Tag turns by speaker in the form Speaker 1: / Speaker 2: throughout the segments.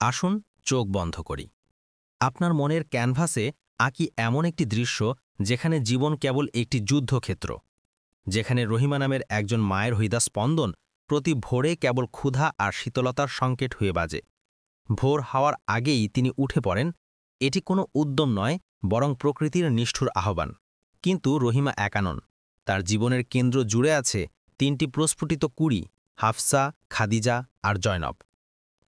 Speaker 1: আসুন চোখ বন্ধ করি। আপনার মনের ক্যানভাসে আঁকি এমন একটি দৃশ্য যেখানে জীবন কেবল একটি যুদ্ধক্ষেত্র, যেখানে রহিমা নামের একজন মায়ের হৃদস্পন্দন প্রতি ভোরে কেবল ক্ষুধা আর শীতলতার সংকেত হয়ে বাজে। ভোর হওয়ার আগেই তিনি উঠে পড়েন। এটি কোনো উদ্যম নয়, বরং প্রকৃতির নিষ্ঠুর আহ্বান। কিন্তু রহিমা একা নন। তার জীবনের কেন্দ্র জুড়ে আছে তিনটি প্রস্ফুটিত কুড়ি: হাফসা, খাদিজা আর জয়নব।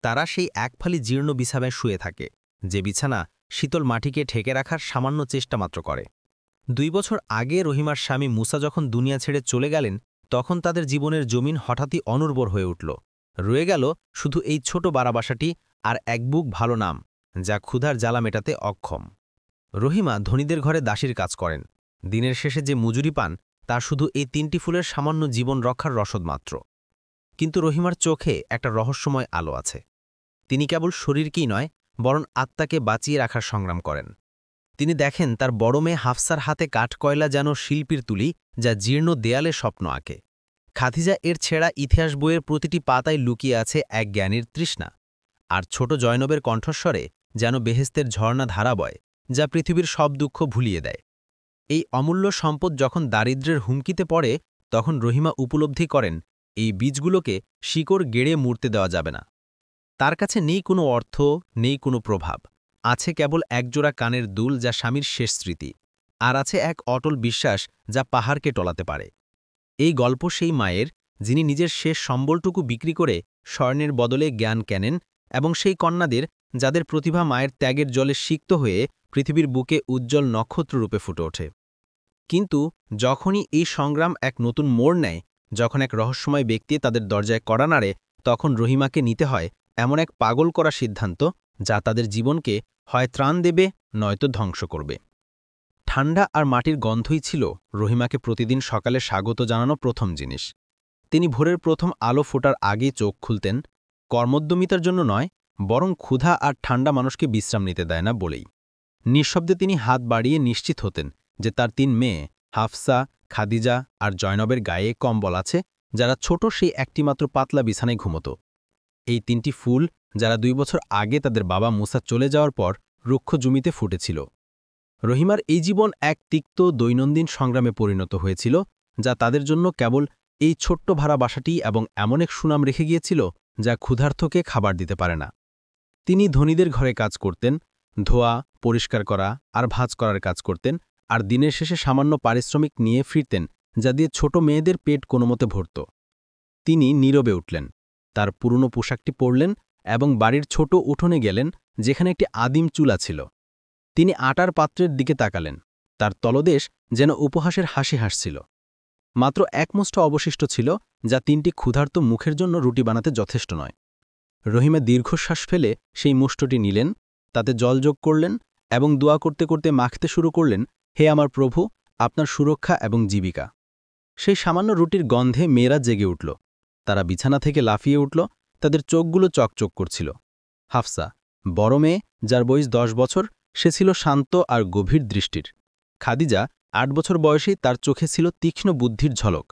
Speaker 1: তারা সেই একফালি জীর্ণ বিছানায় শুয়ে থাকে, যে বিছানা শীতল মাটিকে ঢেকে রাখার সামান্য চেষ্টা মাত্র করে। ২ বছর আগে রহিমার স্বামী মুসা যখন দুনিয়া ছেড়ে চলে গেলেন, তখন তাদের জীবনের জমিন হঠাৎই অনুর্বর হয়ে উঠল। রয়ে গেল শুধু এই ছোট বারাবাসাটি আর এক বুক ভালো নাম, যা ক্ষুধার জ্বালা মেটাতে অক্ষম। রহিমা ধনীদের ঘরে দাসীর কাজ করেন। দিনের শেষে যে মজুরি পান, তা শুধু এই ৩টি ফুলের সামান্য জীবন রক্ষার রসদ মাত্র। কিন্তু রহিমার চোখে একটা রহস্যময় আলো আছে। তিনি কেবল শরীরকেই নয়, বরং আত্মাকে বাঁচিয়ে রাখার সংগ্রাম করেন। তিনি দেখেন তার বড় মেয়ে হাফসার হাতে কাঠকয়লা যেন শিল্পীর তুলি, যা জীর্ণ দেয়ালে স্বপ্ন আঁকে। খাদিজা এর ছেঁড়া ইতিহাস বইয়ের প্রতিটি পাতায় লুকিয়ে আছে এক জ্ঞানীর তৃষ্ণা। আর ছোট জয়নবের কণ্ঠস্বরে যেন বেহেস্তের ঝর্ণা ধারা বয়, যা পৃথিবীর সব দুঃখ ভুলিয়ে দেয়। এই অমূল্য সম্পদ যখন দারিদ্র্যের হুমকিতে পড়ে, তখন রহিমা উপলব্ধি করেন এই বীজগুলোকে শিকড় গেড়ে মুড়তে দেওয়া যাবে না। তার কাছে নেই কোনো অর্থ, নেই কোনো প্রভাব। আছে কেবল একজোড়া কানের দুল, যা স্বামীর শেষ স্মৃতি। আর আছে এক অটল বিশ্বাস, যা পাহাড়কে টলাতে পারে। এই গল্প সেই মায়ের, যিনি নিজের শেষ সম্বলটুকু বিক্রি করে স্বর্ণের বদলে জ্ঞান কেনেন, এবং সেই কন্যাদের, যাদের প্রতিভা মায়ের ত্যাগের জলে সিক্ত হয়ে পৃথিবীর বুকে উজ্জ্বল নক্ষত্ররূপে ফুটে ওঠে। কিন্তু যখনই এই সংগ্রাম এক নতুন মোড় নেয়, যখন এক রহস্যময় ব্যক্তি তাদের দরজায় কড়া নাড়ে, তখন রহিমাকে নিতে হয় এমন এক পাগল করা সিদ্ধান্ত, যা তাদের জীবনকে হয় ত্রাণ দেবে, নয়তো ধ্বংস করবে। ঠান্ডা আর মাটির গন্ধই ছিল রহিমাকে প্রতিদিন সকালে স্বাগত জানানো প্রথম জিনিস। তিনি ভোরের প্রথম আলো ফোটার আগেই চোখ খুলতেন, কর্মোদ্যমিতার জন্য নয়, বরং ক্ষুধা আর ঠান্ডা মানুষকে বিশ্রাম নিতে দেয় না বলেই। নিঃশব্দে তিনি হাত বাড়িয়ে নিশ্চিত হতেন যে তার ৩ মেয়ে হাফসা, খাদিজা আর জয়নবের গায়ে কম্বল আছে, যারা ছোট সেই একটিমাত্র পাতলা বিছানায় ঘুমত। এই ৩টি ফুল, যারা ২ বছর আগে তাদের বাবা মুসা চলে যাওয়ার পর রুক্ষ জমিতে ফুটেছিল। রহিমার এই জীবন এক তিক্ত দৈনন্দিন সংগ্রামে পরিণত হয়েছিল, যা তাদের জন্য কেবল এই ছোট্ট ভাড়া বাসাটি এবং এমন এক সুনাম রেখে গিয়েছিল, যা ক্ষুধার্তকে খাবার দিতে পারে না। তিনি ধনীদের ঘরে কাজ করতেন, ধোয়া, পরিষ্কার করা আর ভাঁজ করার কাজ করতেন, আর দিনের শেষে সামান্য পারিশ্রমিক নিয়ে ফিরতেন, যা দিয়ে ছোট মেয়েদের পেট কোনোমতে ভরত। তিনি নীরবে উঠলেন, তার পুরনো পোশাকটি পরলেন এবং বাড়ির ছোট উঠোনে গেলেন, যেখানে একটি আদিম চুলা ছিল। তিনি আটার পাত্রের দিকে তাকালেন, তার তলদেশ যেন উপহাসের হাসি হাসছিল। মাত্র এক মুষ্ঠ অবশিষ্ট ছিল, যা ৩টি ক্ষুধার্ত মুখের জন্য রুটি বানাতে যথেষ্ট নয়। রহিমা দীর্ঘশ্বাস ফেলে সেই মুষ্ঠটি নিলেন, তাতে জল যোগ করলেন এবং দোয়া করতে করতে মাখতে শুরু করলেন, হে আমার প্রভু, আপনার সুরক্ষা এবং জীবিকা। সেই সামান্য রুটির গন্ধে মেয়েরা জেগে উঠল। তারা বিছানা থেকে লাফিয়ে উঠল, তাদের চোখগুলো চকচক করছিল। হাফসা, বড় মেয়ে, যার বয়স ১০ বছর, সে ছিল শান্ত আর গভীর দৃষ্টির। খাদিজা, ৮ বছর বয়সেই তার চোখে ছিল তীক্ষ্ণ বুদ্ধির ঝলক।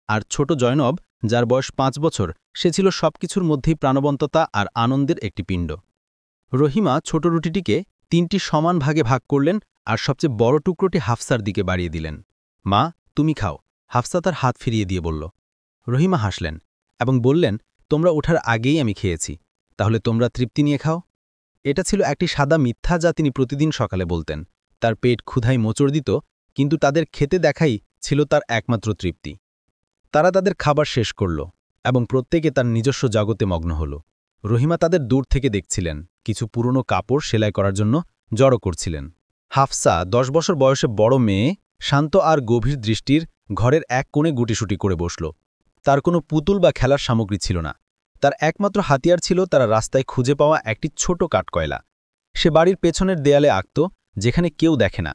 Speaker 1: আর ছোট জয়নব, যার বয়স ৫ বছর, সে ছিল সবকিছুর মধ্যেই প্রাণবন্ততা আর আনন্দের একটি পিণ্ড। রহিমা ছোট রুটিটিকে ৩টি সমান ভাগে ভাগ করলেন আর সবচেয়ে বড় টুকরোটি হাফসার দিকে বাড়িয়ে দিলেন। মা, তুমি খাও, হাফসা তার হাত ফিরিয়ে দিয়ে বলল। রহিমা হাসলেন এবং বললেন, তোমরা ওঠার আগেই আমি খেয়েছি, তাহলে তোমরা তৃপ্তি নিয়ে খাও। এটা ছিল একটি সাদা মিথ্যা, যা তিনি প্রতিদিন সকালে বলতেন। তার পেট ক্ষুধায় মোচড় দিত, কিন্তু তাদের খেতে দেখাই ছিল তার একমাত্র তৃপ্তি। তারা তাদের খাবার শেষ করল এবং প্রত্যেকে তার নিজস্ব জগতে মগ্ন হল। রহিমা তাদের দূর থেকে দেখছিলেন, কিছু পুরনো কাপড় সেলাই করার জন্য জড়ো করছিলেন। হাফসা, ১০ বছর বয়সে বড় মেয়ে, শান্ত আর গভীর দৃষ্টির, ঘরের এক কোণে গুটিসুটি করে বসল। তার কোনো পুতুল বা খেলার সামগ্রী ছিল না। তার একমাত্র হাতিয়ার ছিল তারা রাস্তায় খুঁজে পাওয়া একটি ছোট কাঠকয়লা। সে বাড়ির পেছনের দেয়ালে আঁকত, যেখানে কেউ দেখে না।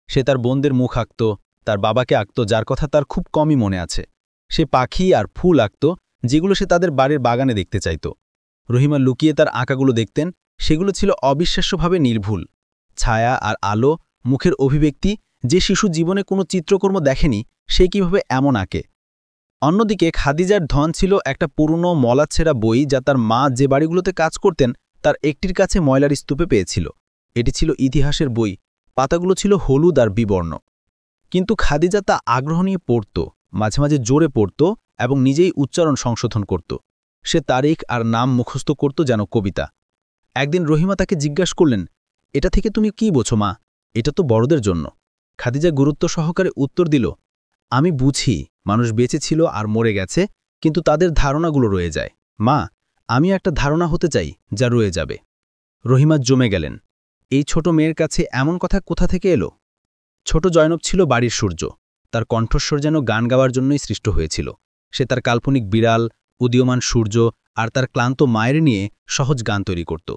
Speaker 1: সে তার বোনদের মুখ আঁকত, তার বাবাকে আঁকত, যার কথা তার খুব কমই মনে আছে। সে পাখি আর ফুল আঁকত, যেগুলো সে তাদের বাড়ির বাগানে দেখতে চাইত। রহিমা লুকিয়ে তার আঁকাগুলো দেখতেন, সেগুলো ছিল অবিশ্বাস্যভাবে নির্ভুল। ছায়া আর আলো, মুখের অভিব্যক্তি, যে শিশু জীবনে কোনো চিত্রকর্ম দেখেনি, সে কিভাবে এমন আঁকে। অন্যদিকে খাদিজার ধন ছিল একটা পুরনো মলাচ্ছেঁড়া বই, যা তার মা যে বাড়িগুলোতে কাজ করতেন
Speaker 2: তার একটির কাছে ময়লার স্তূপে পেয়েছিল। এটি ছিল ইতিহাসের বই, পাতাগুলো ছিল হলুদ আর বিবর্ণ। কিন্তু খাদিজা তা আগ্রহ নিয়ে পড়ত, মাঝে মাঝে জোরে পড়ত এবং নিজেই উচ্চারণ সংশোধন করত। সে তারিখ আর নাম মুখস্থ করত যেন কবিতা। একদিন রহিমা তাকে জিজ্ঞাসা করলেন, এটা থেকে তুমি কি বোঝো মা? এটা তো বড়দের জন্য। খাদিজা গুরুত্ব সহকারে উত্তর দিল, আমি বুঝি মানুষ বেঁচে ছিল আর মরে গেছে, কিন্তু তাদের ধারণাগুলো রয়ে যায়। মা, আমি একটা ধারণা হতে চাই যা রয়ে যাবে। রহিমা জমে গেলেন। এই ছোট মেয়ের কাছে এমন কথা কোথা থেকে এলো? ছোট জয়নব ছিল বাড়ির সূর্য। তার কণ্ঠস্বর যেন গান গাওয়ার জন্যই সৃষ্ট হয়েছিল। সে তার কাল্পনিক বিড়াল, উদীয়মান সূর্য আর তার ক্লান্ত মায়ের নিয়ে সহজ গান তৈরি করত।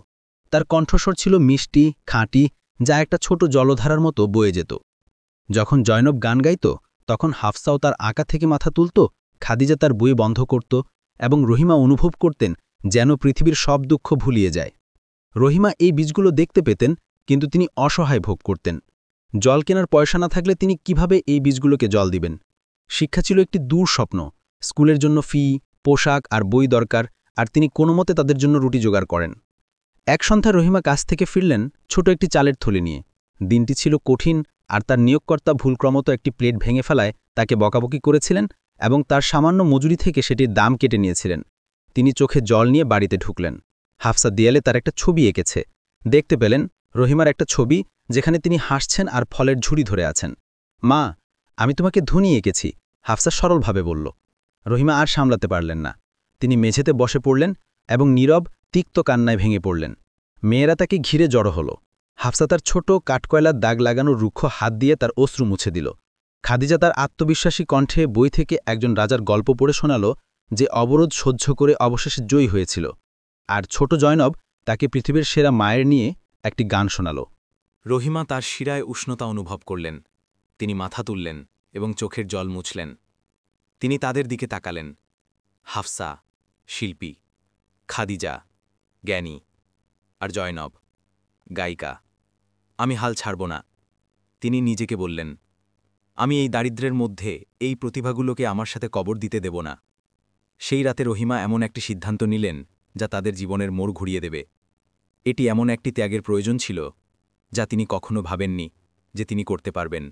Speaker 2: তার কণ্ঠস্বর ছিল মিষ্টি, খাঁটি, যা একটা ছোট জলধারার মতো বয়ে যেত। যখন জয়নব গান গাইত, তখন হাফসাও তার আঁকা থেকে মাথা তুলত, খাদিজা তার বই বন্ধ করত, এবং রহিমা অনুভব করতেন যেন পৃথিবীর সব দুঃখ ভুলিয়ে যায়। রহিমা এই বীজগুলো দেখতে পেতেন, কিন্তু তিনি অসহায় ভোগ করতেন। জল কেনার পয়সা না থাকলে তিনি কিভাবে এই বীজগুলোকে জল দিবেন? শিক্ষা ছিল একটি দূর স্বপ্ন। স্কুলের জন্য ফি, পোশাক আর বই দরকার, আর তিনি কোনোমতে তাদের জন্য রুটি জোগাড় করেন। এক সন্ধ্যায় রহিমা কাছ থেকে ফিরলেন ছোট একটি চালের থলি নিয়ে। দিনটি ছিল কঠিন, আর তার নিয়োগকর্তা ভুলক্রমত একটি প্লেট ভেঙে ফেলায় তাকে বকাবকি করেছিলেন এবং তার সামান্য মজুরি থেকে সেটির দাম কেটে নিয়েছিলেন। তিনি চোখে জল নিয়ে বাড়িতে ঢুকলেন। হাফসা দেয়ালে তার একটা ছবি এঁকেছে। দেখতে পেলেন রহিমার একটা ছবি, যেখানে তিনি হাসছেন আর ফলের ঝুড়ি ধরে আছেন। মা, আমি তোমাকে ধনী এঁকেছি, হাফসা সরলভাবে বলল। রহিমা আর সামলাতে পারলেন না। তিনি মেঝেতে বসে পড়লেন এবং নীরব, তিক্ত কান্নায় ভেঙে পড়লেন। মেয়েরা তাকে ঘিরে জড়ো হল। হাফসা তার ছোট কাঠকয়লার দাগ লাগানো রুক্ষ হাত দিয়ে তার অশ্রু মুছে দিল। খাদিজা তার আত্মবিশ্বাসী কণ্ঠে বই থেকে একজন রাজার গল্প পড়ে শোনাল, যে অবরোধ সহ্য করে অবশেষে জয়ী হয়েছিল। আর ছোট জয়নব তাকে পৃথিবীর সেরা মায়ের নিয়ে একটি গান শোনাল।
Speaker 1: রহিমা তার শিরায় উষ্ণতা অনুভব করলেন। তিনি মাথা তুললেন এবং চোখের জল মুছলেন। তিনি তাদের দিকে তাকালেন। হাফসা, শিল্পী; খাদিজা, জ্ঞানী; আর জয়নব, গায়িকা। আমি হাল ছাড়ব না, তিনি নিজেকে বললেন। আমি এই দারিদ্র্যের মধ্যে এই প্রতিভাগুলোকে আমার সাথে কবর দিতে দেব না। সেই রাতে রহিমা এমন একটি সিদ্ধান্ত নিলেন যা তাদের জীবনের মোড় ঘুরিয়ে দেবে। এটি এমন একটি ত্যাগের প্রয়োজন ছিল যা তিনি কখনো ভাবেননি যে তিনি করতে পারবেন।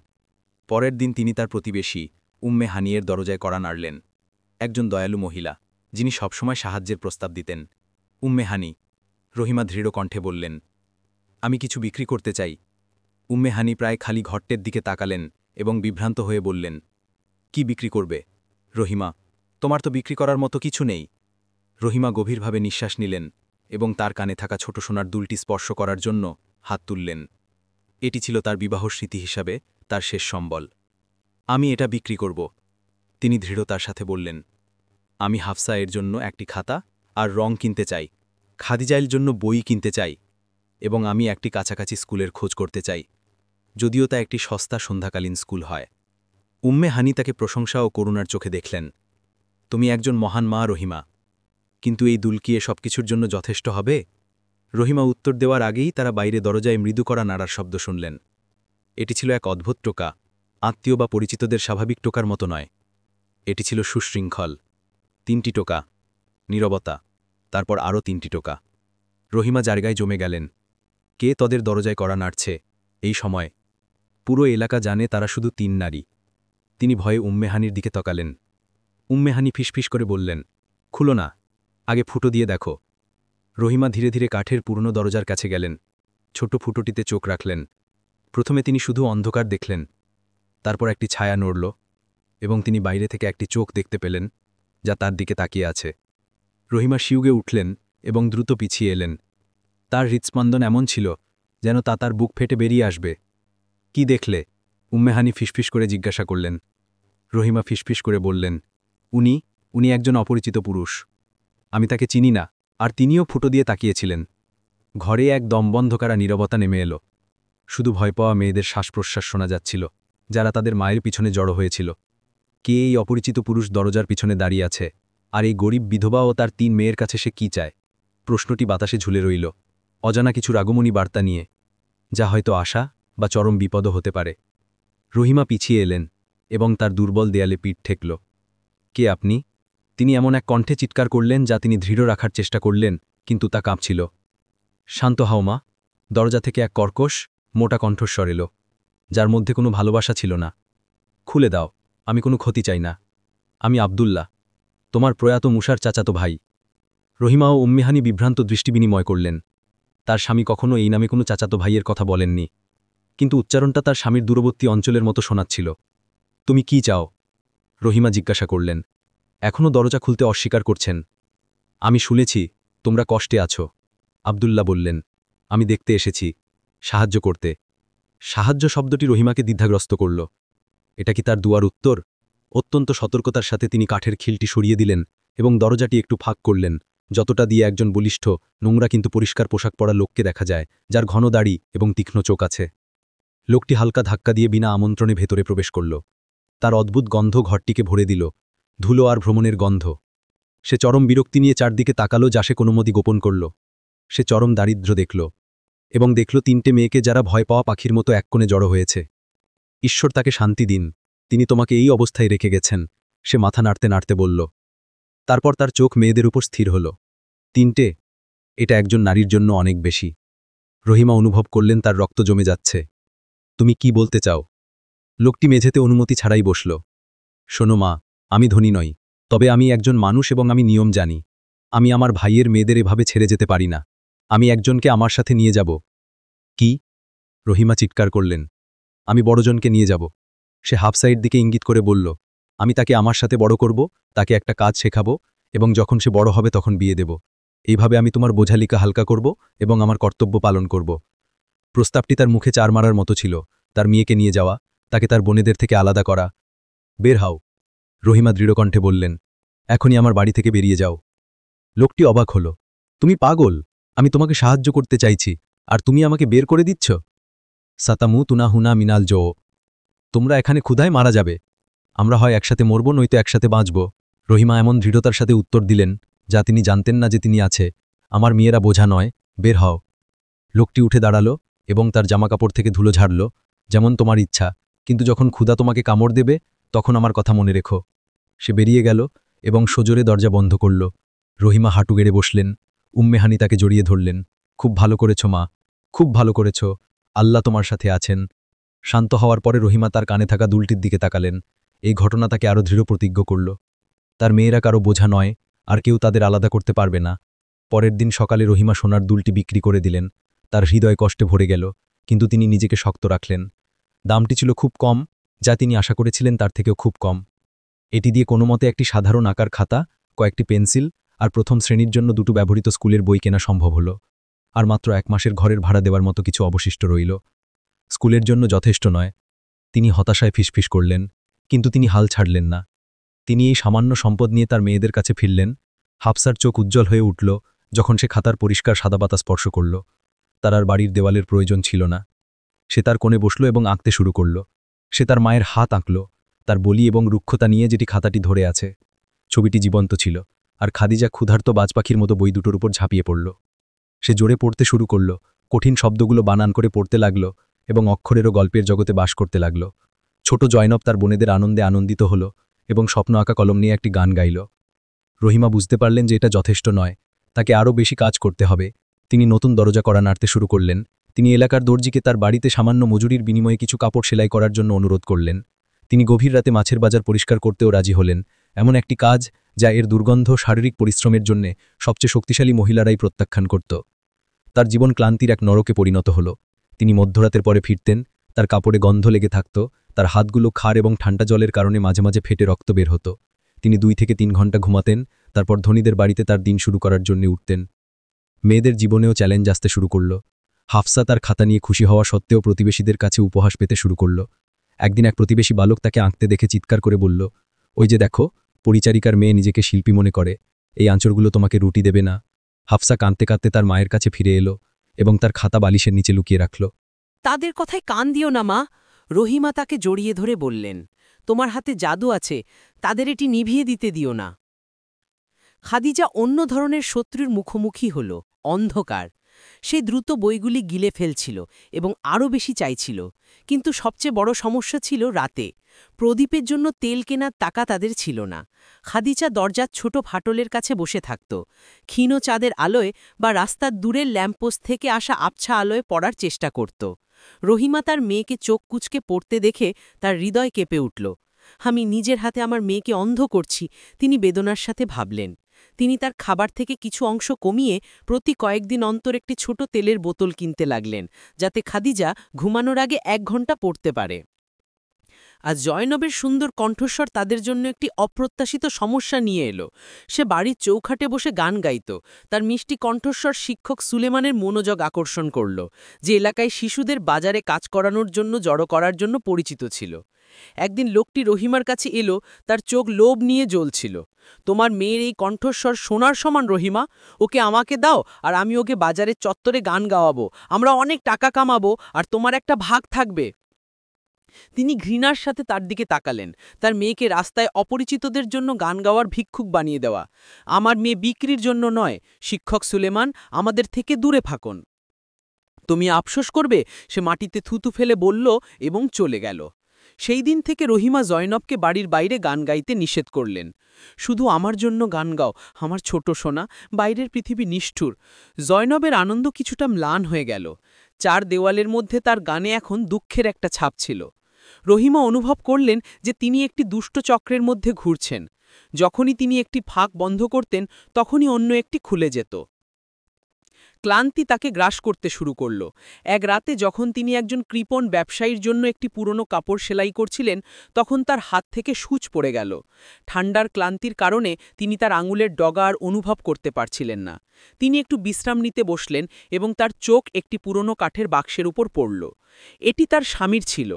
Speaker 1: পরের দিন তিনি তার প্রতিবেশী উম্মে হানিয়ের দরজায় কড়া নাড়লেন। একজন দয়ালু মহিলা, যিনি সবসময় সাহায্যের প্রস্তাব দিতেন। উম্মে হানি, রহিমা দৃঢ় কণ্ঠে বললেন, আমি কিছু বিক্রি করতে চাই। উম্মে হানি প্রায় খালি ঘরটের দিকে তাকালেন এবং বিভ্রান্ত হয়ে বললেন, কি বিক্রি করবে? রহিমা, তোমার তো বিক্রি করার মতো কিছু নেই। রহিমা গভীরভাবে নিঃশ্বাস নিলেন এবং তার কানে থাকা ছোট সোনার দুলটি স্পর্শ করার জন্য হাত তুললেন। এটি ছিল তার বিবাহ স্মৃতি হিসাবে তার শেষ সম্বল। আমি এটা বিক্রি করব, তিনি দৃঢ়তার সাথে বললেন। আমি হাফসা এর জন্য একটি খাতা আর রং কিনতে চাই, খাদিজাইল জন্য বই কিনতে চাই, এবং আমি একটি কাছাকাছি স্কুলের খোঁজ করতে চাই, যদিও তা একটি সস্তা সন্ধ্যাকালীন স্কুল হয়। উম্মে হানি তাকে প্রশংসা ও করুণার চোখে দেখলেন। তুমি একজন মহান মা রহিমা, কিন্তু এই দুল কি সব কিছুর জন্য যথেষ্ট হবে? রহিমা উত্তর দেওয়ার আগেই তারা বাইরে দরজায় মৃদু করা নাড়ার শব্দ শুনলেন। এটি ছিল এক অদ্ভুত টোকা, আত্মীয় বা পরিচিতদের স্বাভাবিক টোকার মতো নয়। এটি ছিল সুশৃঙ্খল। 3টি টোকা, নীরবতা, তারপর আরও 3টি টোকা। রহিমা জায়গায় জমে গেলেন। কে তাদের দরজায় কড়া নাড়ছে এই সময়? পুরো এলাকা জানে তারা শুধু 3 নারী। তিনি ভয়ে উম্মেহানির দিকে তাকালেন। উম্মেহানি ফিসফিস করে বললেন, খুলো না, আগে ফুটো দিয়ে দেখো। রহিমা ধীরে ধীরে কাঠের পুরনো দরজার কাছে গেলেন। ছোট ফুটোটিতে চোখ রাখলেন। প্রথমে তিনি শুধু অন্ধকার দেখলেন, তারপর একটি ছায়া নড়ল, এবং তিনি বাইরে থেকে একটি চোখ দেখতে পেলেন যা তার দিকে তাকিয়ে আছে। রহিমা শিউগে উঠলেন এবং দ্রুত পিছিয়ে এলেন। তার হৃৎস্পন্দন এমন ছিল যেন তা তার বুক ফেটে বেরিয়ে আসবে। কি দেখলে? উম্মেহানি ফিসফিস করে জিজ্ঞাসা করলেন। রহিমা ফিসফিস করে বললেন, উনি একজন অপরিচিত পুরুষ। আমি তাকে চিনি না, আর তিনিও ফুটো দিয়ে তাকিয়েছিলেন। ঘরে এক দমবন্ধ করা নীরবতা নেমে এলো। শুধু ভয় পাওয়া মেয়েদের শ্বাসপ্রশ্বাস শোনা যাচ্ছিল, যারা তাদের মায়ের পিছনে জড়ো হয়েছিল। কে এই অপরিচিত পুরুষ দরজার পিছনে দাঁড়িয়ে আছে, আর এই গরিব বিধবা ও তার 3 মেয়ের কাছে সে কি চায়? প্রশ্নটি বাতাসে ঝুলে রইল, অজানা কিছুর আগমনী বার্তা নিয়ে, যা হয়তো আশা বা চরম বিপদও হতে পারে। রহিমা পিছিয়ে এলেন এবং তার দুর্বল দেয়ালে পিঠ ঠেকল। কে আপনি? তিনি এমন এক কণ্ঠে চিৎকার করলেন যা তিনি দৃঢ় রাখার চেষ্টা করলেন, কিন্তু তা কাঁপছিল।
Speaker 2: শান্ত হাও মা। দরজা থেকে এক কর্কশ মোটা কণ্ঠস্বর এলো, যার মধ্যে কোনো ভালোবাসা ছিল না। খুলে দাও, আমি কোনো ক্ষতি চাই না। আমি আব্দুল্লাহ, তোমার প্রয়াত মুসার চাচাতো ভাই। রহিমা ও উম্মিহানি বিভ্রান্ত দৃষ্টি বিনিময় করলেন। তার স্বামী কখনো এই নামে কোনো চাচাতো ভাইয়ের কথা বলেননি, কিন্তু উচ্চারণটা তার স্বামীর দূরবর্তী অঞ্চলের মতো শোনাচ্ছিল। তুমি কি চাও? রহিমা জিজ্ঞাসা করলেন। এখনও দরজা খুলতে অস্বীকার করছেন। আমি শুনেছি তোমরা কষ্টে আছো, আব্দুল্লাহ বললেন। আমি দেখতে এসেছি, সাহায্য করতে। সাহায্য শব্দটি রহিমাকে দ্বিধাগ্রস্ত করল। এটা কি তার দুয়ার উত্তর? অত্যন্ত সতর্কতার সাথে তিনি কাঠের খিলটি সরিয়ে দিলেন এবং দরজাটি একটু ফাঁক করলেন, যতটা দিয়ে একজন বলিষ্ঠ, নোংরা কিন্তু পরিষ্কার পোশাক পরা লোককে দেখা যায়, যার ঘন দাড়ি এবং তীক্ষ্ণ চোখ আছে। লোকটি হালকা ধাক্কা দিয়ে বিনা আমন্ত্রণে ভেতরে প্রবেশ করল। তার অদ্ভুত গন্ধ ঘরটিকে ভরে দিল, ধুলো আর ভ্রমণের গন্ধ। সে চরম বিরক্তি নিয়ে চারদিকে তাকালো, যা সে কোনোমতি গোপন করল। সে চরম দারিদ্র্য দেখল এবং দেখল 3টে মেয়েকে, যারা ভয় পাওয়া পাখির মতো এক কোণে জড়ো হয়েছে। ঈশ্বর তাকে শান্তি দিন, তিনি তোমাকে এই অবস্থায় রেখে গেছেন, সে মাথা নাড়তে নাড়তে বলল। তারপর তার চোখ মেয়েদের উপর স্থির হল। 3টে, এটা একজন নারীর জন্য অনেক বেশি। রহিমা অনুভব করলেন তার রক্ত জমে যাচ্ছে। তুমি কি বলতে চাও? লোকটি মেঝেতে অনুমতি ছাড়াই বসল। শোনো মা, আমি ধনী নই, তবে আমি একজন মানুষ এবং আমি নিয়ম জানি। আমি আমার ভাইয়ের মেয়েদের এভাবে ছেড়ে যেতে পারি না। আমি একজনকে আমার সাথে নিয়ে যাব। কি? রহিমা চিৎকার করলেন। আমি বড়জনকে নিয়ে যাব। সে হাফসাইড দিকে ইঙ্গিত করে বলল। আমি তাকে আমার সাথে বড় করব, তাকে একটা কাজ শেখাবো, এবং যখন সে বড় হবে তখন বিয়ে দেব। এইভাবে আমি তোমার বোঝালিকা হালকা করব এবং আমার কর্তব্য পালন করব। প্রস্তাবটি তার মুখে চার মারার মতো ছিল। তার মেয়েকে নিয়ে যাওয়া, তাকে তার বোনেদের থেকে আলাদা করা। বের হাও, রহিমা দৃঢ়কণ্ঠে বললেন। এখনই আমার বাড়ি থেকে বেরিয়ে যাও। লোকটি অবাক হল। তুমি পাগল? আমি তোমাকে সাহায্য করতে চাইছি, আর তুমি আমাকে বের করে দিচ্ছ? সাতামু তুনা হুনা মিনাল জো। তোমরা এখানে ক্ষুধায় মারা যাবে। আমরা হয় একসাথে মরব, নয়তো একসাথে বাঁচব। রহিমা এমন দৃঢ়তার সাথে উত্তর দিলেন, যা তিনি জানতেন না যে তিনি আছে। আমার মেয়েরা বোঝা নয়, বের হও। লোকটি উঠে দাঁড়ালো এবং তার জামাকাপড় থেকে ধুলো ঝাড়ল। যেমন তোমার ইচ্ছা, কিন্তু যখন ক্ষুধা তোমাকে কামড় দেবে, তখন আমার কথা মনে রেখো। সে বেরিয়ে গেল এবং সজোরে দরজা বন্ধ করল। রহিমা হাঁটু গেড়ে বসলেন। উম্মেহানি তাকে জড়িয়ে ধরলেন। খুব ভালো করেছ মা, খুব ভালো করেছ। আল্লাহ তোমার সাথে আছেন। শান্ত হওয়ার পরে রহিমা তার কানে থাকা দুলটির দিকে তাকালেন। এই ঘটনা তাকে আরও দৃঢ় প্রতিজ্ঞ করল। তার মেয়েরা কারো বোঝা নয়, আর কেউ তাদের আলাদা করতে পারবে না। পরের দিন সকালে রহিমা সোনার দুলটি বিক্রি করে দিলেন। তার হৃদয় কষ্টে ভরে গেল, কিন্তু তিনি নিজেকে শক্ত রাখলেন। দামটি ছিল খুব কম, যা তিনি আশা করেছিলেন তার থেকেও খুব কম। এটি দিয়ে কোনোমতে একটি সাধারণ আঁকার খাতা, কয়েকটি পেন্সিল আর প্রথম শ্রেণীর জন্য 2টো ব্যবহৃত স্কুলের বই কেনা সম্ভব হল। আর মাত্র 1 মাসের ঘরের ভাড়া দেওয়ার মতো কিছু অবশিষ্ট রইল। স্কুলের জন্য যথেষ্ট নয়। তিনি হতাশায় ফিসফিস করলেন, কিন্তু তিনি হাল ছাড়লেন না। তিনি এই সামান্য সম্পদ নিয়ে তার মেয়েদের কাছে ফিরলেন। হাফসার চোখ উজ্জ্বল হয়ে উঠল যখন সে খাতার পরিষ্কার সাদা পাতা স্পর্শ করল। তার আর বাড়ির দেওয়ালের প্রয়োজন ছিল না। সে তার কোণে বসল এবং আঁকতে শুরু করল। সে তার মায়ের হাত আঁকল, তার বলি এবং রুক্ষতা নিয়ে, যেটি খাতাটি ধরে আছে। ছবিটি জীবন্ত ছিল, আর খাদিজা ক্ষুধার্ত বাজপাখির মতো বই দুটোর উপর ঝাঁপিয়ে পড়ল। সে জোরে পড়তে শুরু করল, কঠিন শব্দগুলো বানান করে পড়তে লাগল এবং অক্ষরেরও গল্পের জগতে বাস করতে লাগল। ছোট জয়নব তার বোনেদের আনন্দে আনন্দিত হল এবং স্বপ্ন আঁকা কলম নিয়ে একটি গান গাইল। রহিমা বুঝতে পারলেন যে এটা যথেষ্ট নয়, তাকে আরও বেশি কাজ করতে হবে। তিনি নতুন দরজা করা নাড়তে শুরু করলেন। তিনি এলাকার দর্জিকে তার বাড়িতে সামান্য মজুরির বিনিময়ে কিছু কাপড় সেলাই করার জন্য অনুরোধ করলেন। তিনি গভীর রাতে মাছের বাজার পরিষ্কার করতেও রাজি হলেন, এমন একটি কাজ যা এর দুর্গন্ধ শারীরিক পরিশ্রমের জন্যে সবচেয়ে শক্তিশালী মহিলারাই প্রত্যাখ্যান করত। তার জীবন ক্লান্তির এক নরকে পরিণত হল। তিনি মধ্যরাতের পরে ফিরতেন, তার কাপড়ে গন্ধ লেগে থাকত, তার হাতগুলো ক্ষার এবং ঠান্ডা জলের কারণে মাঝে মাঝে ফেটে রক্ত বের হতো। তিনি 2 থেকে 3 ঘন্টা ঘুমাতেন, তারপর ধনীদের বাড়িতে তার দিন শুরু করার জন্য উঠতেন। মেয়েদের জীবনেও চ্যালেঞ্জ আসতে শুরু করল। হাফসা তার খাতা নিয়ে খুশি হওয়া সত্ত্বেও প্রতিবেশীদের কাছে উপহাস পেতে শুরু করল। একদিন এক প্রতিবেশী বালক তাকে আঁকতে দেখে চিৎকার করে বলল, ওই যে দেখো, পরিচারিকার মেয়ে নিজেকে শিল্পী মনে করে, এই আঁচড়গুলো তোমাকে রুটি দেবে না। হাফসা কাঁদতে কাঁদতে তার মায়ের কাছে ফিরে এলো এবং তার খাতা বালিশের নিচে লুকিয়ে রাখল।
Speaker 3: তাদের কথায় কান দিও না মা, রহিমা তাকে জড়িয়ে ধরে বললেন। তোমার হাতে জাদু আছে, তাদের এটি নিভিয়ে দিতে দিও না। খাদিজা অন্য ধরনের শত্রুর মুখোমুখি হল, অন্ধকার। সে দ্রুত বইগুলি গিলে ফেলছিল এবং আরও বেশি চাইছিল, কিন্তু সবচেয়ে বড় সমস্যা ছিল রাতে। প্রদীপের জন্য তেল কেনার টাকা তাদের ছিল না। খাদিজা দরজার ছোট ফাটলের কাছে বসে থাকত, ক্ষীণ চাঁদের আলোয় বা রাস্তার দূরের ল্যাম্পপোস্ট থেকে আসা আবছা আলোয় পড়ার চেষ্টা করত। রহিমা তার মেয়েকে চোখ কুঁচকে পড়তে দেখে তার হৃদয় কেঁপে উঠল। আমি নিজের হাতে আমার মেয়েকে অন্ধ করছি, তিনি বেদনার সাথে ভাবলেন। তিনি তার খাবার থেকে কিছু অংশ কমিয়ে প্রতি কয়েকদিন অন্তর একটি ছোট তেলের বোতল কিনতে লাগলেন, যাতে খাদিজা ঘুমানোর আগে 1 ঘণ্টা পড়তে পারে। আজ জয়নবের সুন্দর কণ্ঠস্বর তাদের জন্য একটি অপ্রত্যাশিত সমস্যা নিয়ে এলো। সে বাড়ির চৌখাটে বসে গান গাইত। তার মিষ্টি কণ্ঠস্বর শিক্ষক সুলেমানের মনোযোগ আকর্ষণ করল, যে এলাকায় শিশুদের বাজারে কাজ করানোর জন্য জড়ো করার জন্য পরিচিত ছিল। একদিন লোকটি রহিমার কাছে এলো, তার চোখ লোভ নিয়ে জ্বলছিল। তোমার মেয়ের এই কণ্ঠস্বর সোনার সমান রহিমা, ওকে আমাকে দাও আর আমি ওকে বাজারের চত্বরে গান গাওয়াবো। আমরা অনেক টাকা কামাবো আর তোমার একটা ভাগ থাকবে। তিনি ঘৃণার সাথে তার দিকে তাকালেন। তার মেয়েকে রাস্তায় অপরিচিতদের জন্য গান গাওয়ার ভিক্ষুক বানিয়ে দেওয়া। আমার মেয়ে বিক্রির জন্য নয়, শিক্ষক সুলেমান, আমাদের থেকে দূরে থাকুন। তুমি আফসোস করবে, সে মাটিতে থুতু ফেলে বলল এবং চলে গেল। সেই দিন থেকে রহিমা জয়নবকে বাড়ির বাইরে গান গাইতে নিষেধ করলেন। শুধু আমার জন্য গান গাও, আমার ছোট সোনা, বাইরের পৃথিবী নিষ্ঠুর। জয়নবের আনন্দ কিছুটা ম্লান হয়ে গেল। 4 দেওয়ালের মধ্যে তার গানে এখন দুঃখের একটা ছাপ ছিল। রহিমা অনুভব করলেন যে তিনি একটি দুষ্ট চক্রের মধ্যে ঘুরছেন। যখনই তিনি একটি ফাঁক বন্ধ করতেন, তখনই অন্য একটি খুলে যেত। ক্লান্তি তাকে গ্রাস করতে শুরু করল। এক রাতে যখন তিনি একজন কৃপণ ব্যবসায়ীর জন্য একটি পুরনো কাপড় সেলাই করছিলেন, তখন তার হাত থেকে সূচ পড়ে গেল। ঠান্ডার ক্লান্তির কারণে তিনি তার আঙুলের ডগা আর অনুভব করতে পারছিলেন না। তিনি একটু বিশ্রাম নিতে বসলেন এবং তার চোখ একটি পুরনো কাঠের বাক্সের উপর পড়ল। এটি তার স্বামীর ছিল।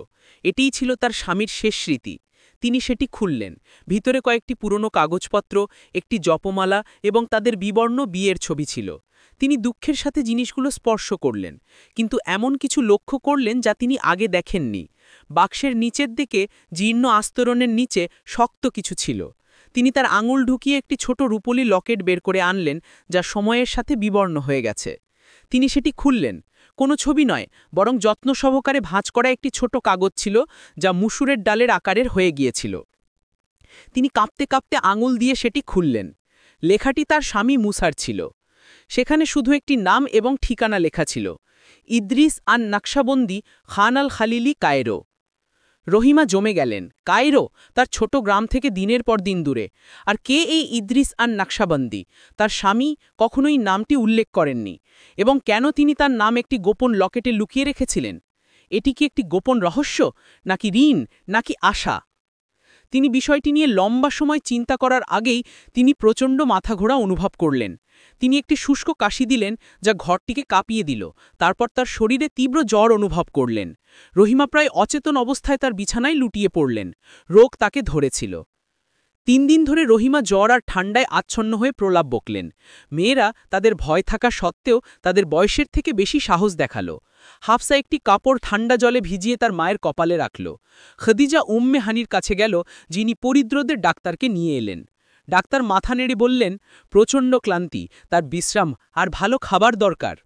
Speaker 3: এটিই ছিল তার স্বামীর শেষ স্মৃতি। তিনি সেটি খুললেন। ভিতরে কয়েকটি পুরনো কাগজপত্র, একটি জপমালা এবং তাদের বিবর্ণ বিয়ের ছবি ছিল। তিনি দুঃখের সাথে জিনিসগুলো স্পর্শ করলেন, কিন্তু এমন কিছু লক্ষ্য করলেন যা তিনি আগে দেখেননি। বাক্সের নিচের দিকে জীর্ণ আস্তরণের নিচে শক্ত কিছু ছিল। তিনি তার আঙুল ঢুকিয়ে একটি ছোট রূপোলি লকেট বের করে আনলেন, যা সময়ের সাথে বিবর্ণ হয়ে গেছে। তিনি সেটি খুললেন। কোনো ছবি নয়, বরং যত্ন সহকারে ভাঁজ করা একটি ছোট কাগজ ছিল, যা মুসুরের ডালের আকারের হয়ে গিয়েছিল। তিনি কাঁপতে কাঁপতে আঙুল দিয়ে সেটি খুললেন। লেখাটি তার স্বামী মুসার ছিল। সেখানে শুধু একটি নাম এবং ঠিকানা লেখা ছিল, ইদ্রিস আন নকশবন্দি, খান আল খালিলি, কায়রো। রহিমা জমে গেলেন। কায়রো, তার ছোট গ্রাম থেকে দিনের পর দিন দূরে। আর কে এই ইদ্রিস আন নকশবন্দি? তার স্বামী কখনোই নামটি উল্লেখ করেননি। এবং কেন তিনি তার নাম একটি গোপন লকেটে লুকিয়ে রেখেছিলেন? এটি কি একটি গোপন রহস্য, নাকি ঋণ, নাকি আশা? তিনি বিষয়টি নিয়ে লম্বা সময় চিন্তা করার আগেই তিনি প্রচণ্ড মাথাঘোরা অনুভব করলেন। তিনি একটি শুষ্ক কাশি দিলেন, যা ঘরটিকে কাঁপিয়ে দিল। তারপর তার শরীরে তীব্র জ্বর অনুভব করলেন। রহিমা প্রায় অচেতন অবস্থায় তার বিছানায় লুটিয়ে পড়লেন। রোগ তাকে ধরেছিল। 3 দিন ধরে রহিমা জ্বর আর ঠান্ডায় আচ্ছন্ন হয়ে প্রলাপ বকলেন। মেয়েরা তাদের ভয় থাকা সত্ত্বেও তাদের বয়সের থেকে বেশি সাহস দেখালো। হাফসা একটি কাপড় ঠান্ডা জলে ভিজিয়ে তার মায়ের কপালে রাখল। খাদিজা উম্মে হানির কাছে গেল, যিনি পরিদ্রদের ডাক্তারকে নিয়ে এলেন। ডাক্তার মাথা নেড়ে বললেন, প্রচণ্ড ক্লান্তি, তার বিশ্রাম আর ভালো খাবার দরকার।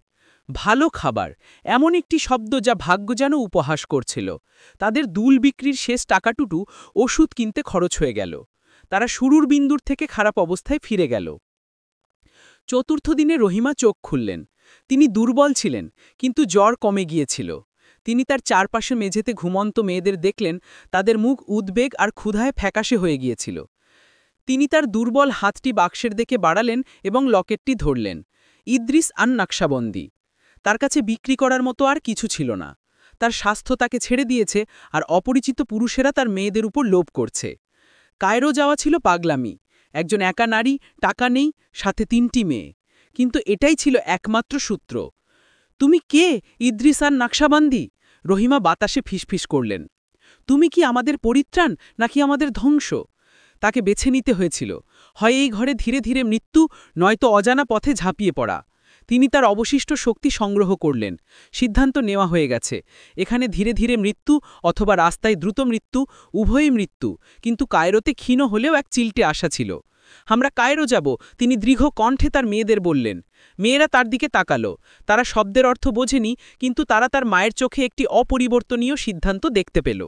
Speaker 3: ভালো খাবার, এমন একটি শব্দ যা ভাগ্য যেন উপহাস করছিল। তাদের দুল বিক্রির শেষ টাকাটুকু ওষুধ কিনতে খরচ হয়ে গেল। তারা শুরুর বিন্দুর থেকে খারাপ অবস্থায় ফিরে গেল। 4র্থ দিনে রহিমা চোখ খুললেন। তিনি দুর্বল ছিলেন, কিন্তু জ্বর কমে গিয়েছিল। তিনি তার চারপাশে মেঝেতে ঘুমন্ত মেয়েদের দেখলেন, তাদের মুখ উদ্বেগ আর ক্ষুধায় ফ্যাকাশে হয়ে গিয়েছিল। তিনি তার দুর্বল হাতটি বাক্সের দিকে বাড়ালেন এবং লকেটটি ধরলেন। ইদ্রিস আন নকশবন্দি। তার কাছে বিক্রি করার মতো আর কিছু ছিল না। তার স্বাস্থ্য তাকে ছেড়ে দিয়েছে, আর অপরিচিত পুরুষেরা তার মেয়েদের উপর লোভ করছে। কায়রো যাওয়া ছিল পাগলামি। একজন একা নারী, টাকা নেই, সাথে 3টি মেয়ে। কিন্তু এটাই ছিল একমাত্র সূত্র। তুমি কে, ইদ্রিস আন নকশবন্দি? রহিমা বাতাসে ফিসফিস করলেন। তুমি কি আমাদের পরিত্রাণ, নাকি আমাদের ধ্বংস? তাকে বেছে নিতে হয়েছিল, হয় এই ঘরে ধীরে ধীরে মৃত্যু, নয়তো অজানা পথে ঝাঁপিয়ে পড়া। তিনি তার অবশিষ্ট শক্তি সংগ্রহ করলেন। সিদ্ধান্ত নেওয়া হয়ে গেছে, এখানে ধীরে ধীরে মৃত্যু অথবা রাস্তায় দ্রুত মৃত্যু, উভয়ই মৃত্যু। কিন্তু কায়রোতে ক্ষীণ হলেও এক চিলটে আশা ছিল। আমরা কায়রো যাব, তিনি দৃঢ় কণ্ঠে তার মেয়েদের বললেন। মেয়েরা তার দিকে তাকালো। তারা শব্দের অর্থ বোঝেনি, কিন্তু তারা তার মায়ের চোখে একটি অপরিবর্তনীয় সিদ্ধান্ত দেখতে পেল।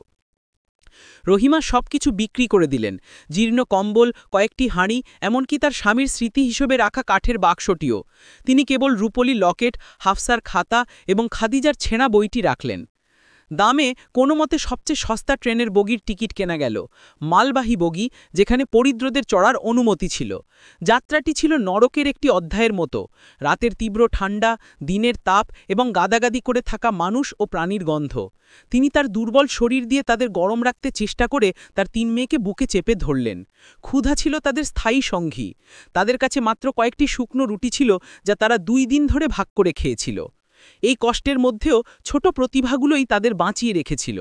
Speaker 4: রহিমা সবকিছু বিক্রি করে দিলেন, জীর্ণ কম্বল, কয়েকটি হাঁড়ি, এমনকি তার স্বামীর স্মৃতি হিসেবে রাখা কাঠের বাক্সটিও। তিনি কেবল রূপলি লকেট, হাফসার খাতা এবং খাদিজার ছেঁড়া বইটি রাখলেন। দামে কোনো মতে সবচেয়ে সস্তা ট্রেনের বগির টিকিট কেনা গেল, মালবাহী বগি, যেখানে পরিদ্রদের চড়ার অনুমতি ছিল। যাত্রাটি ছিল নরকের একটি অধ্যায়ের মতো, রাতের তীব্র ঠান্ডা, দিনের তাপ এবং গাদাগাদি করে থাকা মানুষ ও প্রাণীর গন্ধ। তিনি তার দুর্বল শরীর দিয়ে তাদের গরম রাখতে চেষ্টা করে তার 3 মেয়েকে বুকে চেপে ধরলেন। ক্ষুধা ছিল তাদের স্থায়ী সঙ্গী। তাদের কাছে মাত্র কয়েকটি শুকনো রুটি ছিল, যা তারা 2 দিন ধরে ভাগ করে খেয়েছিল। এই কষ্টের মধ্যেও ছোট প্রতিভাগুলোই তাদের বাঁচিয়ে রেখেছিল।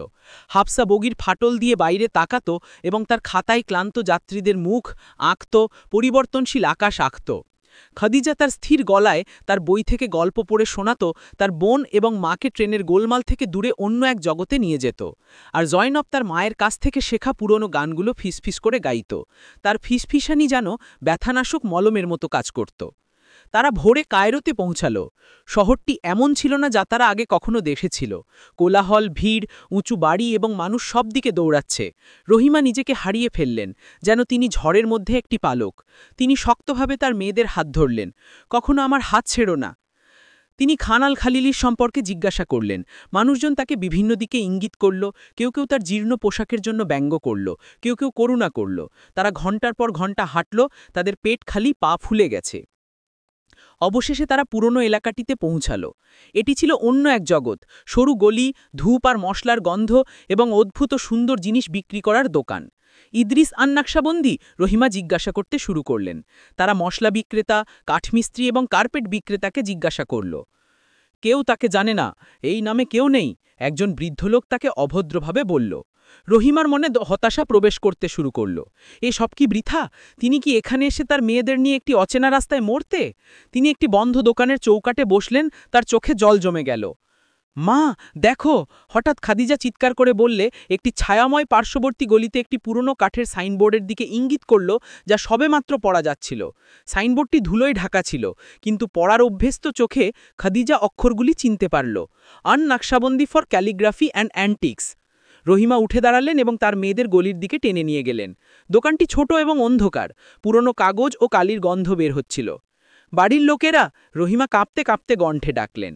Speaker 4: হাফসা বগির ফাটল দিয়ে বাইরে তাকাত এবং তার খাতায় ক্লান্ত যাত্রীদের মুখ আঁকত, পরিবর্তনশীল আকাশ আঁকত। খাদিজা তার স্থির গলায় তার বই থেকে গল্প পড়ে শোনাত, তার বোন এবং মাকে ট্রেনের গোলমাল থেকে দূরে অন্য এক জগতে নিয়ে যেত। আর জয়নব তার মায়ের কাছ থেকে শেখা পুরনো গানগুলো ফিসফিস করে গাইত। তার ফিসফিসানি যেন ব্যথানাশক মলমের মতো কাজ করত। তারা ভোরে কায়রোতে পৌঁছাল। শহরটি এমন ছিল না যা তারা আগে কখনো দেখেছিল। কোলাহল, ভিড়, উঁচু বাড়ি এবং মানুষ সব দিকে দৌড়াচ্ছে। রহিমা নিজেকে হারিয়ে ফেললেন, যেন তিনি ঝড়ের মধ্যে একটি পালক। তিনি শক্তভাবে তার মেয়েদের হাত ধরলেন। কখনো আমার হাত ছেড়ো না। তিনি খান আল খালিলির সম্পর্কে জিজ্ঞাসা করলেন। মানুষজন তাকে বিভিন্ন দিকে ইঙ্গিত করল, কেউ কেউ তার জীর্ণ পোশাকের জন্য ব্যঙ্গ করল, কেউ কেউ করুণা করল। তারা ঘণ্টার পর ঘণ্টা হাঁটল, তাদের পেট খালি, পা ফুলে গেছে। অবশেষে তারা পুরনো এলাকাটিতে পৌঁছাল। এটি ছিল অন্য এক জগৎ, সরু গলি, ধূপ আর মশলার গন্ধ এবং অদ্ভুত সুন্দর জিনিস বিক্রি করার দোকান। ইদ্রিস আন-নাকশবন্দি? রহিমা জিজ্ঞাসা করতে শুরু করলেন। তারা মশলা বিক্রেতা, কাঠমিস্ত্রি এবং কার্পেট বিক্রেতাকে জিজ্ঞাসা করল। কেউ তাকে জানে না, এই নামে কেউ নেই, একজন বৃদ্ধ লোক তাকে অভদ্রভাবে বলল। রহিমার মনে হতাশা প্রবেশ করতে শুরু করল। এ সব কি বৃথা? তিনি কি এখানে এসে তার মেয়েদের নিয়ে একটি অচেনা রাস্তায় মরতে? তিনি একটি বন্ধ দোকানের চৌকাটে বসলেন, তার চোখে জল জমে গেল। মা, দেখো! হঠাৎ খাদিজা চিৎকার করে বললে, একটি ছায়াময় পার্শ্ববর্তী গলিতে একটি পুরনো কাঠের সাইনবোর্ডের দিকে ইঙ্গিত করল, যা সবেমাত্র পড়া যাচ্ছিল। সাইনবোর্ডটি ধুলোয় ঢাকা ছিল, কিন্তু পড়ার অভ্যস্ত চোখে খাদিজা অক্ষরগুলি চিনতে পারল। An-Naqshbandi for calligraphy and antiques. Rahima উঠে দাঁড়ালেন এবং তার মেয়েদের গলির দিকে টেনে নিয়ে গেলেন। দোকানটি ছোট এবং অন্ধকার, পুরনো কাগজ ও কালির গন্ধ বের হচ্ছিল। বাড়ির লোকেরা? রহিমা কাঁপতে কাঁপতে কণ্ঠে ডাকলেন।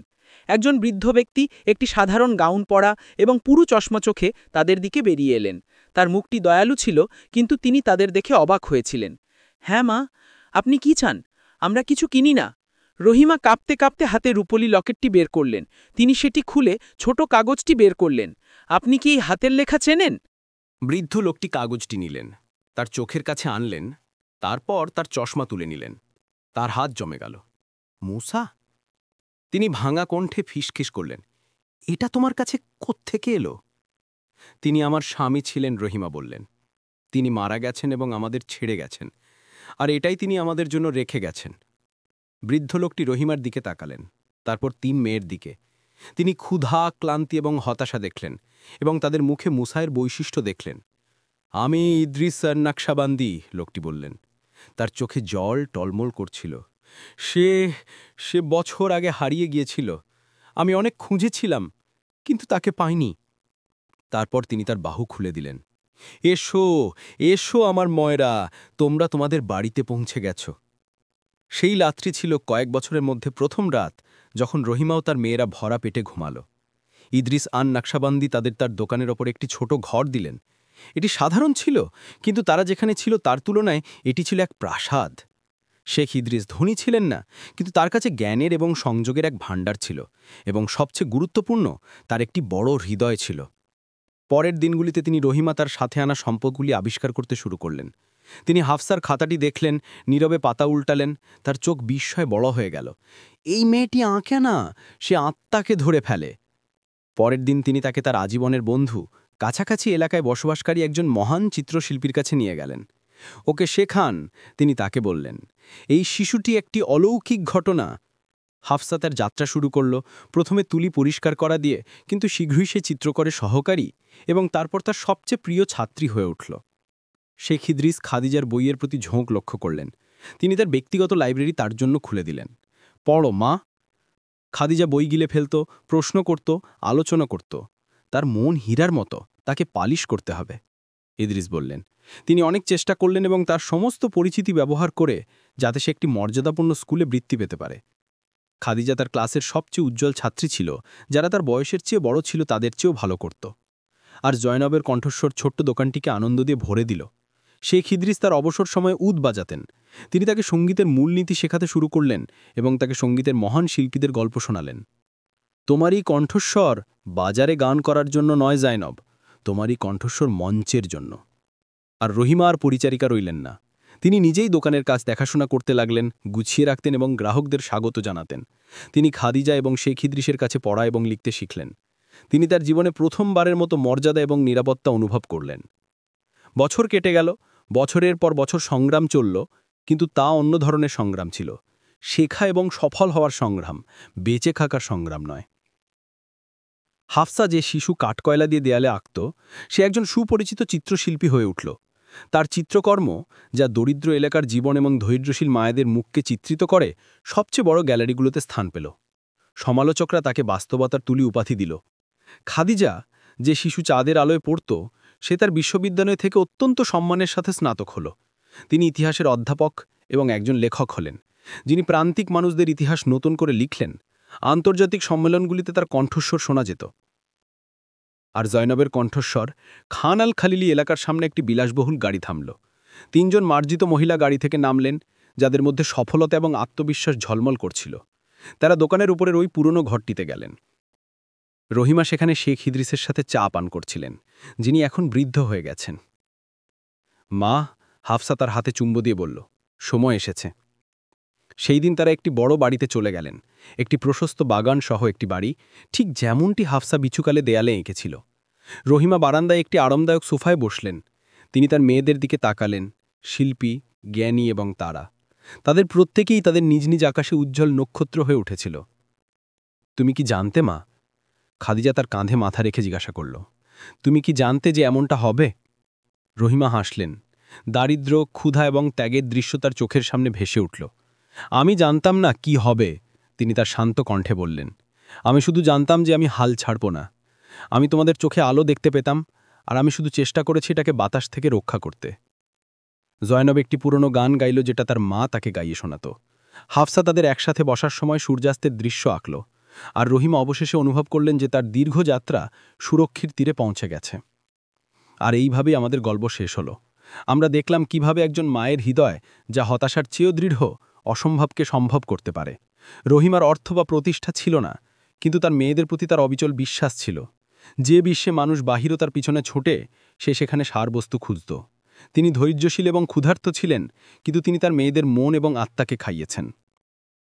Speaker 4: একজন বৃদ্ধ ব্যক্তি, একটি সাধারণ গাউন পরা এবং পুরু চশমা চোখে, তাদের দিকে বেরিয়ে এলেন। তার মুখটি দয়ালু ছিল, কিন্তু তিনি তাদের দেখে অবাক হয়েছিলেন। হ্যাঁ মা, আপনি কি চান? আমরা কিছু কিনি না। রহিমা কাঁপতে কাঁপতে হাতে রূপলি লকেটটি বের করলেন। তিনি সেটি খুলে ছোট কাগজটি বের করলেন। আপনি কি এই হাতের লেখা চেনেন?
Speaker 5: বৃদ্ধ লোকটি কাগজটি নিলেন, তার চোখের কাছে আনলেন, তারপর তার চশমা তুলে নিলেন। তার হাত জমে গেল। মুসা? তিনি ভাঙা কণ্ঠে ফিসফিস করলেন, এটা তোমার কাছে কোত্থেকে এলো? তিনি আমার স্বামী ছিলেন, রহিমা বললেন। তিনি মারা গেছেন এবং আমাদের ছেড়ে গেছেন, আর এটাই তিনি আমাদের জন্য রেখে গেছেন। বৃদ্ধ লোকটি রহিমার দিকে তাকালেন, তারপর 3 মেয়ের দিকে। তিনি ক্ষুধা, ক্লান্তি এবং হতাশা দেখলেন, এবং তাদের মুখে মুসায়ের বৈশিষ্ট্য দেখলেন। আমি ইদ্রিস আন-নাকশবন্দি, লোকটি বললেন। তার চোখে জল টলমল করছিল। সে বছর আগে হারিয়ে গিয়েছিল। আমি অনেক খুঁজেছিলাম, কিন্তু তাকে পাইনি। তারপর তিনি তার বাহু খুলে দিলেন। এসো, এসো আমার ময়রা, তোমরা তোমাদের বাড়িতে পৌঁছে গেছ। সেই রাত্রি ছিল কয়েক বছরের মধ্যে প্রথম রাত, যখন রহিমাও তার মেয়েরা ভরা পেটে ঘুমাল। ইদ্রিস আন-নাকশবন্দি তাদের তার দোকানের ওপর একটি ছোট ঘর দিলেন। এটি সাধারণ ছিল, কিন্তু তারা যেখানে ছিল তার তুলনায় এটি ছিল এক প্রাসাদ। শেখ ইদ্রিস ধনী ছিলেন না, কিন্তু তার কাছে জ্ঞানের এবং সংযোগের এক ভাণ্ডার ছিল, এবং সবচেয়ে গুরুত্বপূর্ণ, তার একটি বড় হৃদয় ছিল। পরের দিনগুলিতে তিনি রহিমা তার সাথে আনা সম্পদগুলি আবিষ্কার করতে শুরু করলেন। তিনি হাফসার খাতাটি দেখলেন, নীরবে পাতা উল্টালেন, তার চোখ বিস্ময়ে বড় হয়ে গেল। এই মেয়েটি আঁকে না, সে আত্মাকে ধরে ফেলে। পরের দিন তিনি তাকে তার আজীবনের বন্ধু, কাছাকাছি এলাকায় বসবাসকারী একজন মহান চিত্রশিল্পীর কাছে নিয়ে গেলেন। ওকে শেখান, তিনি তাকে বললেন। এই শিশুটি একটি অলৌকিক ঘটনা। হাফসা তার যাত্রা শুরু করল, প্রথমে তুলি পরিষ্কার করা দিয়ে, কিন্তু শীঘ্রই সে চিত্রকরে সহকারী এবং তারপর তার সবচেয়ে প্রিয় ছাত্রী হয়ে উঠল। শেখ ইদ্রিস খাদিজার বইয়ের প্রতি ঝোঁক লক্ষ্য করলেন। তিনি তার ব্যক্তিগত লাইব্রেরি তার জন্য খুলে দিলেন। পড়ো মা। খাদিজা বই গিলে ফেলত, প্রশ্ন করত, আলোচনা করত। তার মন হীরার মতো, তাকে পালিশ করতে হবে। ইদ্রিস বললেন। তিনি অনেক চেষ্টা করলেন এবং তার সমস্ত পরিচিতি ব্যবহার করে যাতে সে একটি মর্যাদাপূর্ণ স্কুলে বৃত্তি পেতে পারে। খাদিজা তার ক্লাসের সবচেয়ে উজ্জ্বল ছাত্রী ছিল, যারা তার বয়সের চেয়ে বড় ছিল তাদের চেয়েও ভালো করত। আর জয়নবের কণ্ঠস্বর ছোট্ট দোকানটিকে আনন্দ দিয়ে ভরে দিল। শেখ ইদ্রিস তার অবসর সময়ে উদ বাজাতেন। তিনি তাকে সঙ্গীতের মূলনীতি শেখাতে শুরু করলেন এবং তাকে সঙ্গীতের মহান শিল্পীদের গল্প শোনালেন। তোমারই কণ্ঠস্বর বাজারে গান করার জন্য নয় জয়নব, তোমারই কণ্ঠস্বর মঞ্চের জন্য। আর রহিমা আর পরিচারিকা রইলেন না। তিনি নিজেই দোকানের কাজ দেখাশোনা করতে লাগলেন, গুছিয়ে রাখতেন এবং গ্রাহকদের স্বাগত জানাতেন। তিনি খাদিজা এবং শেখ ইদ্রিসের কাছে পড়া এবং লিখতে শিখলেন। তিনি তার জীবনে প্রথমবারের মতো মর্যাদা এবং নিরাপত্তা অনুভব করলেন। বছর কেটে গেল, বছরের পর বছর সংগ্রাম চলল, কিন্তু তা অন্য ধরনের সংগ্রাম ছিল। শেখা এবং সফল হওয়ার সংগ্রাম, বেঁচে থাকার সংগ্রাম নয়। হাফসা, যে শিশু কাঠকয়লা দিয়ে দেয়ালে আঁকত, সে একজন সুপরিচিত চিত্রশিল্পী হয়ে উঠল। তার চিত্রকর্ম, যা দরিদ্র এলাকার জীবন এবং ধৈর্যশীল মায়েদের মুখকে চিত্রিত করে, সবচেয়ে বড় গ্যালারিগুলোতে স্থান পেল। সমালোচকরা তাকে বাস্তবতার তুলি উপাধি দিল। খাদিজা, যে শিশু চাঁদের আলোয় পড়ত, সে তার বিশ্ববিদ্যালয় থেকে অত্যন্ত সম্মানের সাথে স্নাতক হল। তিনি ইতিহাসের অধ্যাপক এবং একজন লেখক হলেন, যিনি প্রান্তিক মানুষদের ইতিহাস নতুন করে লিখলেন। আন্তর্জাতিক সম্মেলনগুলিতে তার কণ্ঠস্বর শোনা যেত। আর জয়নবের কণ্ঠস্বর খান আল খালিলি এলাকার সামনে একটি বিলাসবহুল গাড়ি থামল। ৩ জন মার্জিত মহিলা গাড়ি থেকে নামলেন, যাদের মধ্যে সফলতা এবং আত্মবিশ্বাস ঝলমল করছিল। তারা দোকানের উপরের ওই পুরনো ঘরটিতে গেলেন। রহিমা সেখানে শেখ ইদ্রিসের সাথে চা পান করছিলেন, যিনি এখন বৃদ্ধ হয়ে গেছেন। মা, হাফসা তার হাতে চুম্ব দিয়ে বলল, সময় এসেছে। সেই দিন তারা একটি বড় বাড়িতে চলে গেলেন, একটি প্রশস্ত বাগান সহ একটি বাড়ি, ঠিক যেমনটি হাফসা বিছুকালে দেয়ালে এঁকেছিল। রহিমা বারান্দায় একটি আরামদায়ক সোফায় বসলেন। তিনি তার মেয়েদের দিকে তাকালেন, শিল্পী, জ্ঞানী এবং তারা। তাদের প্রত্যেকেই তাদের নিজ নিজ আকাশে উজ্জ্বল নক্ষত্র হয়ে উঠেছিল। তুমি কি জানতে মা? খাদিজা তার কাঁধে মাথা রেখে জিজ্ঞাসা করল। তুমি কি জানতে যে এমনটা হবে? রহিমা হাসলেন। দারিদ্র্য, ক্ষুধা এবং ত্যাগের দৃশ্য তার চোখের সামনে ভেসে উঠল। আমি জানতাম না কি হবে, তিনি তার শান্ত কণ্ঠে বললেন। আমি শুধু জানতাম যে আমি হাল ছাড়ব না। আমি তোমাদের চোখে আলো দেখতে পেতাম, আর আমি শুধু চেষ্টা করেছি এটাকে বাতাস থেকে রক্ষা করতে। জয়নব একটি পুরনো গান গাইল, যেটা তার মা তাকে গাইয়ে শোনাত। হাফসা তাদের একসাথে বসার সময় সূর্যাস্তের দৃশ্য আঁকল, আর রহিমা অবশেষে অনুভব করলেন যে তার দীর্ঘ যাত্রা সুরক্ষিত তীরে পৌঁছে গেছে। আর এইভাবেই আমাদের গল্প শেষ হলো। আমরা দেখলাম কিভাবে একজন মায়ের হৃদয়, যা হতাশার চেয়েও দৃঢ়, অসম্ভবকে সম্ভব করতে পারে। রহিমার অর্থ বা প্রতিষ্ঠা ছিল না, কিন্তু তার মেয়েদের প্রতি তার অবিচল বিশ্বাস ছিল। যে বিশ্বে মানুষ বাহিরতার পিছনে ছোটে, সে সেখানে সারবস্তু খুঁজত। তিনি ধৈর্যশীল এবং ক্ষুধার্ত ছিলেন, কিন্তু তিনি তার মেয়েদের মন এবং আত্মাকে খাইয়েছেন।